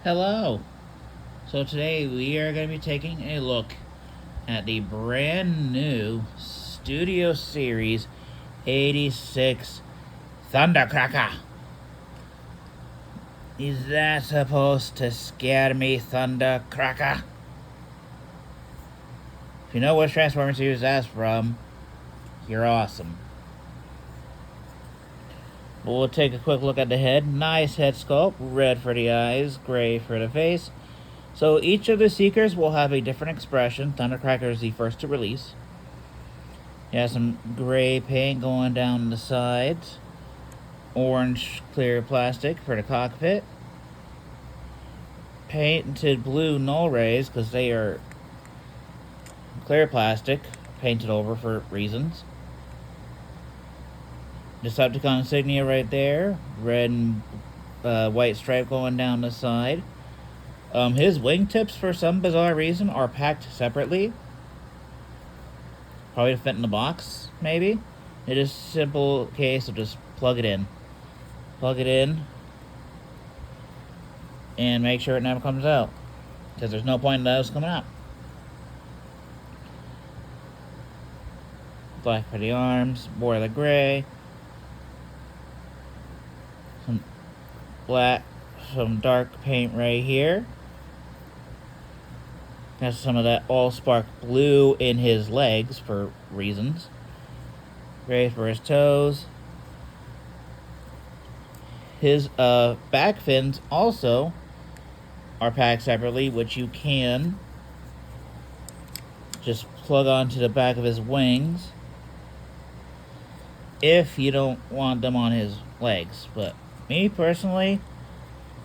Hello! So today we are going to be taking a look at the brand new Studio Series 86 Thundercracker. Is that supposed to scare me, Thundercracker? If you know which Transformer series that's from, you're awesome. We'll take a quick look at the head. Nice head sculpt, red for the eyes, gray for the face. So each of the Seekers will have a different expression. Thundercracker is the first to release. It has some gray paint going down the sides. Orange clear plastic for the cockpit. Painted blue null rays because they are clear plastic, painted over for reasons. Decepticon insignia right there. Red and white stripe going down the side. His wingtips, for some bizarre reason, are packed separately. Probably to fit in the box, maybe. It is a simple case of just plug it in. Plug it in. And make sure it never comes out. Because there's no point in those coming out. Black for the arms. Boiler gray. Some black, some dark paint right here. Has some of that all-spark blue in his legs for reasons. Gray for his toes. His back fins also are packed separately, which you can just plug onto the back of his wings if you don't want them on his legs. But me personally,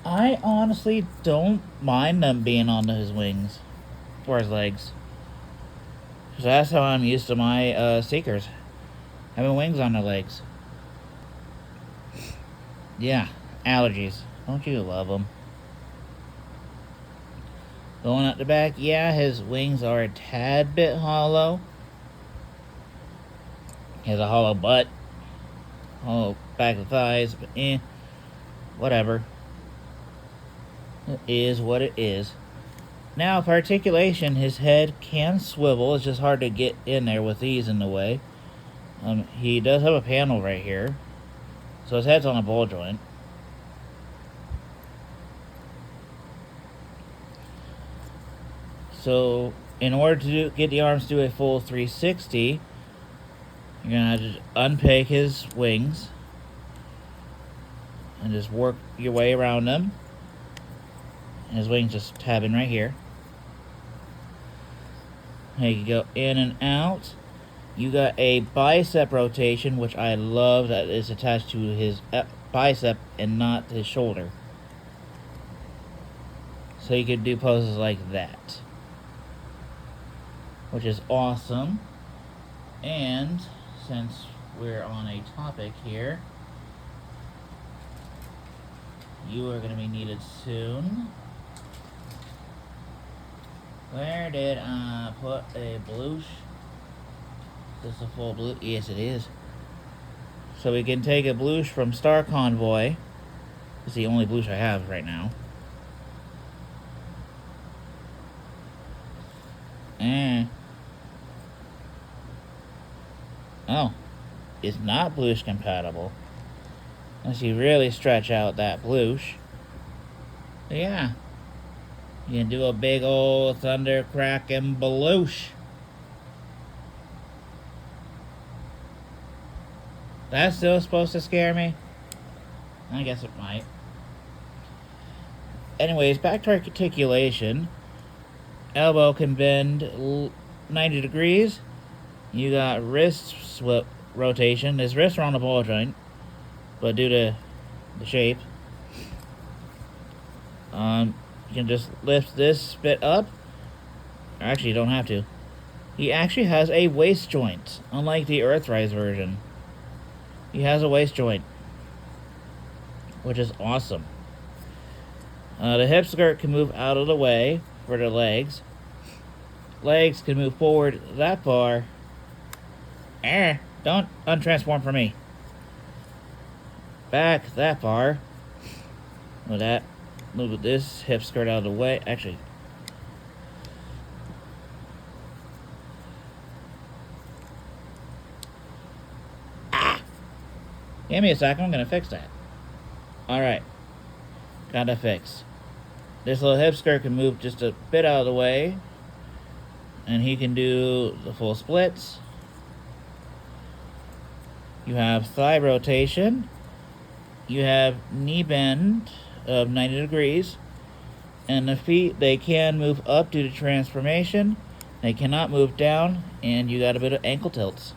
I honestly don't mind them being on his wings or his legs. Because that's how I'm used to my Seekers, having wings on their legs. Yeah, allergies. Don't you love them? Going out the back, yeah, his wings are a tad bit hollow. He has a hollow butt. Hollow back of the thighs, but whatever. It is what it is. Now, for articulation, his head can swivel. It's just hard to get in there with these in the way. He does have a panel right here. So his head's on a ball joint. So, in order to get the arms to do a full 360, you're going to have to unpeg his wings. And just work your way around them. And his wings just tabbing right here. There you go, in and out. You got a bicep rotation, which I love that is attached to his bicep and not his shoulder. So you could do poses like that, which is awesome. And since we're on a topic here, you are going to be needed soon. Where did I put a blush? Is this a full blue? Yes, it is. So we can take a blush from Star Convoy. It's the only blush I have right now. Oh, it's not blush compatible. Unless you really stretch out that blush. Yeah. You can do a big old Thundercracker blush. That's still supposed to scare me? I guess it might. Anyways, back to articulation. Elbow can bend 90 degrees. You got wrist rotation. His wrists are on the ball joint, but due to the shape, you can just lift this bit up. Actually, you don't have to. He actually has a waist joint, unlike the Earthrise version. He has a waist joint, which is awesome. The hip skirt can move out of the way for the legs. Legs can move forward that far. Don't untransform for me. Back that far. With that move this hip skirt out of the way. Actually, give me a second. I'm gonna fix that. All right, got that fixed. This little hip skirt can move just a bit out of the way, and he can do the full splits. You have thigh rotation. You have knee bend of 90 degrees. And the feet, they can move up due to transformation. They cannot move down, and you got a bit of ankle tilts.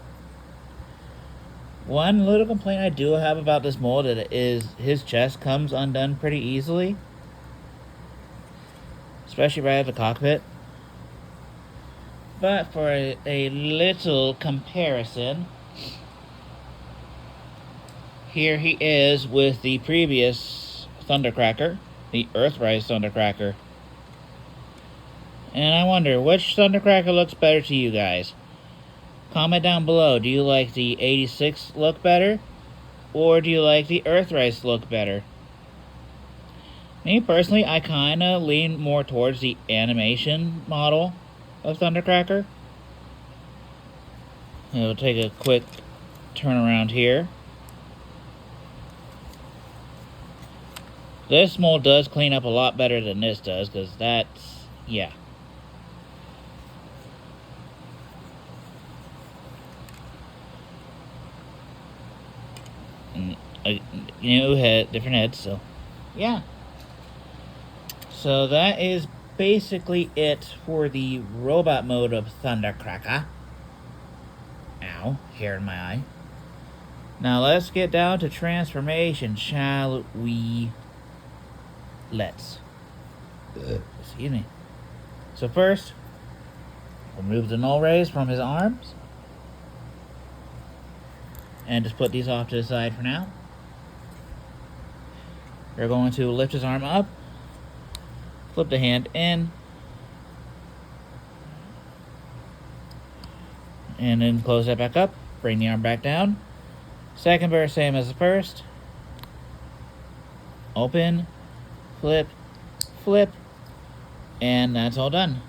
One little complaint I do have about this mold is his chest comes undone pretty easily. Especially right at the cockpit. But for a little comparison, here he is with the previous Thundercracker, the Earthrise Thundercracker. And I wonder, which Thundercracker looks better to you guys? Comment down below, do you like the 86 look better? Or do you like the Earthrise look better? Me personally, I kind of lean more towards the animation model of Thundercracker. We'll take a quick turn around here. This mold does clean up a lot better than this does, because that's, yeah. And, new head, different heads, so, yeah. So that is basically it for the robot mode of Thundercracker. Ow, hair in my eye. Now let's get down to transformation, shall we? Let's. Excuse me. So first, remove the null rays from his arms. And just put these off to the side for now. We're going to lift his arm up. Flip the hand in. And then close that back up. Bring the arm back down. Second burst, same as the first. Open. Flip, flip, and that's all done.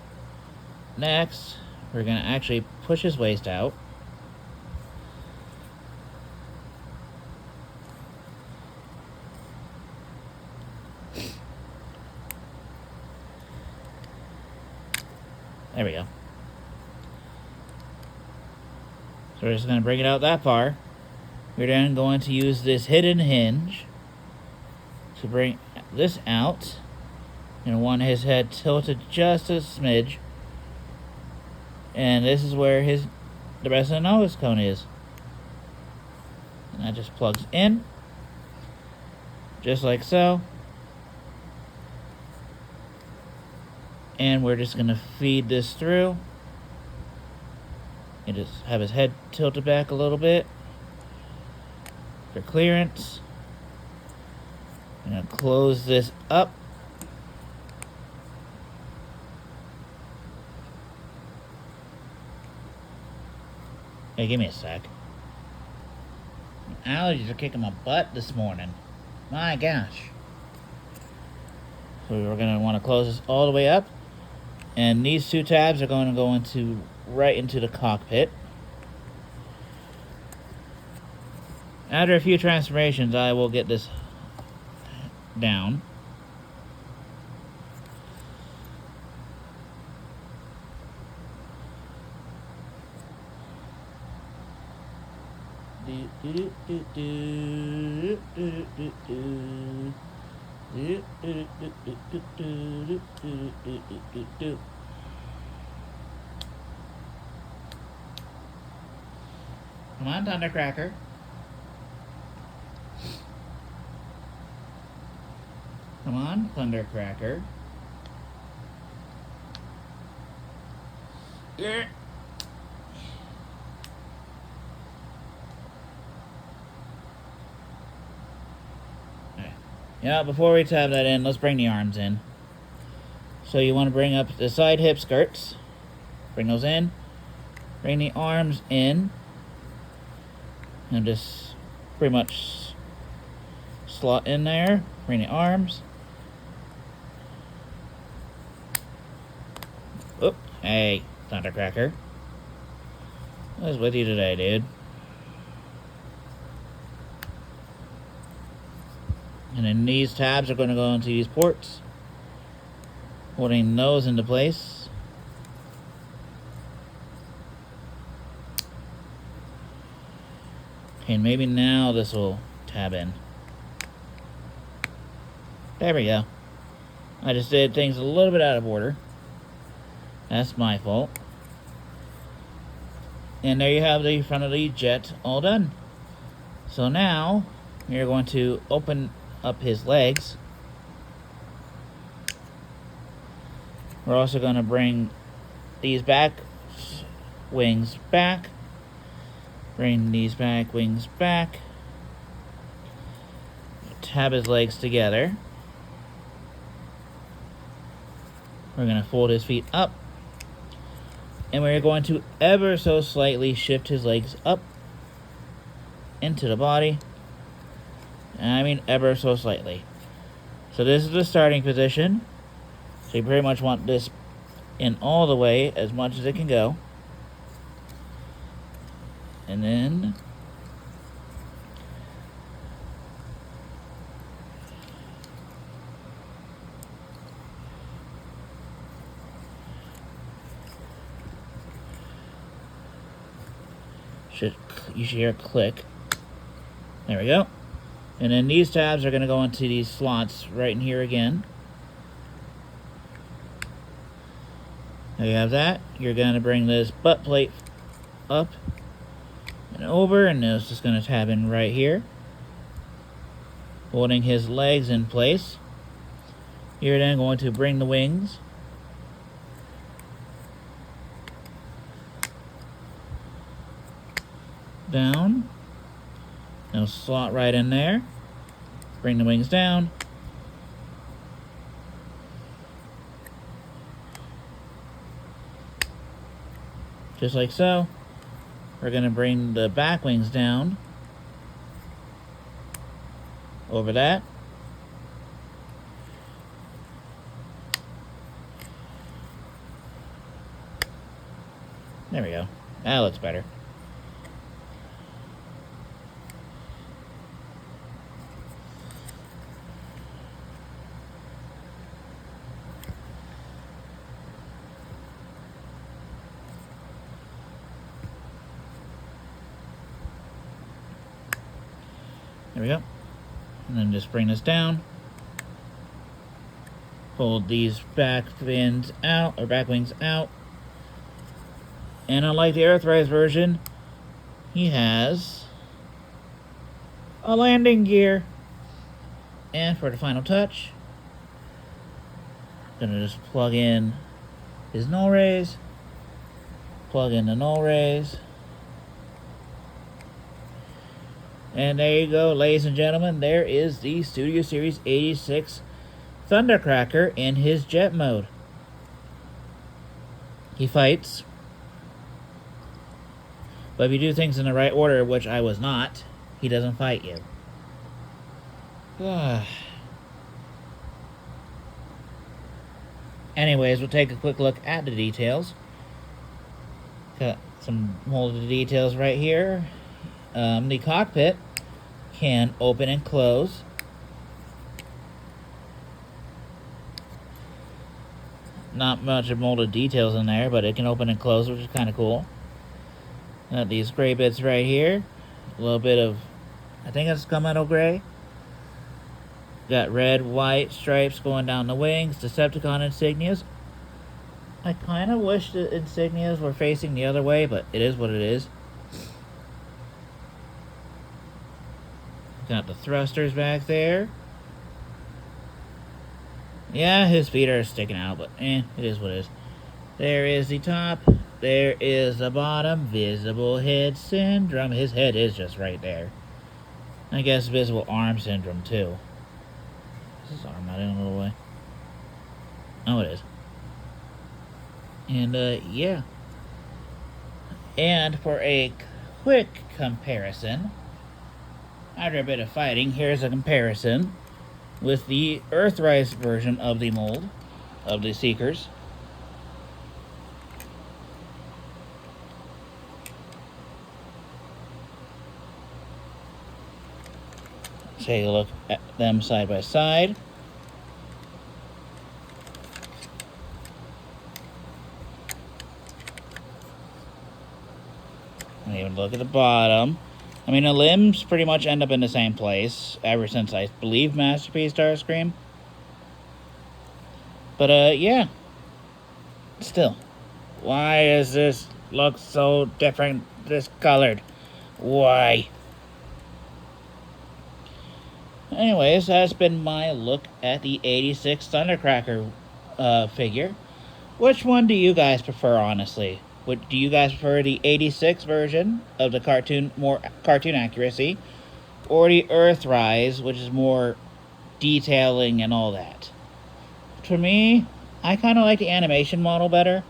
Next, we're going to actually push his waist out. There we go. So we're just going to bring it out that far. We're then going to use this hidden hinge to bring this out. And want his head tilted just a smidge. And this is where the rest of the nose cone is. And that just plugs in. Just like so. And we're just going to feed this through. And just have his head tilted back a little bit for clearance. I'm going to close this up. Hey, give me a sec. Allergies are kicking my butt this morning. My gosh. So we're going to want to close this all the way up. And these two tabs are going to go right into the cockpit. After a few transformations, I will get this down. Come on, Thundercracker. Come on, Thundercracker. Yeah. Yeah, before we tab that in, let's bring the arms in. So you want to bring up the side hip skirts. Bring those in. Bring the arms in. And just pretty much slot in there. Bring the arms. Hey, Thundercracker. What's with you today, dude? And then these tabs are going to go into these ports, holding those into place. Okay, maybe now this will tab in. There we go. I just did things a little bit out of order. That's my fault. And there you have the front of the jet all done. So now, we're going to open up his legs. We're also going to bring these back wings back. Bring these back wings back. Tab his legs together. We're going to fold his feet up. And we're going to ever so slightly shift his legs up into the body. And I mean ever so slightly. So this is the starting position. So you pretty much want this in all the way as much as it can go. And then you should hear a click. There we go. And then these tabs are going to go into these slots right in here again. There you have that. You're going to bring this butt plate up and over, and it's just going to tab in right here, holding his legs in place. You're then going to bring the wings down. They'll slot right in there. Bring the wings down. Just like so. We're going to bring the back wings down over that. There we go. That looks better. There we go. And then just bring this down. Fold these back fins out, or back wings out. And unlike the Earthrise version, he has a landing gear. And for the final touch, gonna just plug in his null rays. Plug in the null rays. And there you go, ladies and gentlemen. There is the Studio Series 86 Thundercracker in his jet mode. He fights. But if you do things in the right order, which I was not, he doesn't fight you. Anyways, we'll take a quick look at the details. Got some molded details right here. The cockpit can open and close. Not much of molded details in there, but it can open and close, which is kind of cool. Got these gray bits right here. A little bit of, I think it's gunmetal gray. Got red, white stripes going down the wings. Decepticon insignias. I kind of wish the insignias were facing the other way, but it is what it is. Got the thrusters back there. Yeah, his feet are sticking out, but it is what it is. There is the top. There is the bottom. Visible head syndrome. His head is just right there. I guess visible arm syndrome, too. Is his arm not in a little way? Oh, it is. And, yeah. And for a quick comparison, after a bit of fighting, here's a comparison with the Earthrise version of the mold of the Seekers. take a look at them side by side. And even look at the bottom. I mean, the limbs pretty much end up in the same place ever since, I believe, Masterpiece Starscream. But, yeah. Still, why does this look so different, discolored? Why? Anyways, that's been my look at the 86 Thundercracker figure. Which one do you guys prefer, honestly? Do you guys prefer the 86 version of the cartoon, more cartoon accuracy, or the Earthrise, which is more detailing and all that? For me, I kind of like the animation model better.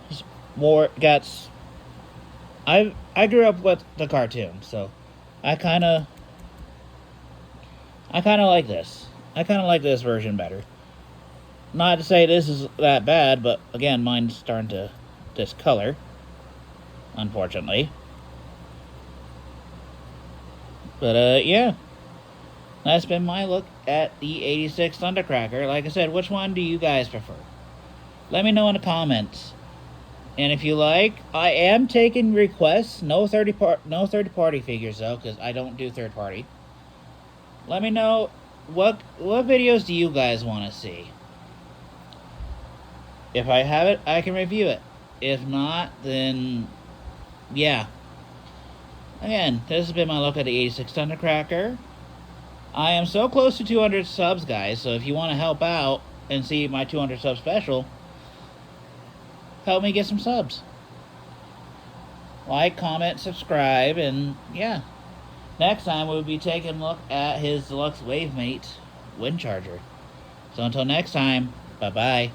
It's more gets. I grew up with the cartoon, so I kind of like this. I kind of like this version better. Not to say this is that bad, but again, mine's starting to discolor, unfortunately. But yeah, that's been my look at the 86 Thundercracker. Like I said, which one do you guys prefer? Let me know in the comments. And if you like, I am taking requests. No third-party figures though, because I don't do third-party. Let me know what videos do you guys want to see. If I have it, I can review it. If not, then yeah. Again, this has been my look at the 86 Thundercracker. I am so close to 200 subs, guys, so if you want to help out and see my 200 sub special, help me get some subs. Like, comment, subscribe, and yeah. Next time, we'll be taking a look at his Deluxe Wavemate Wind Charger. So until next time, bye-bye.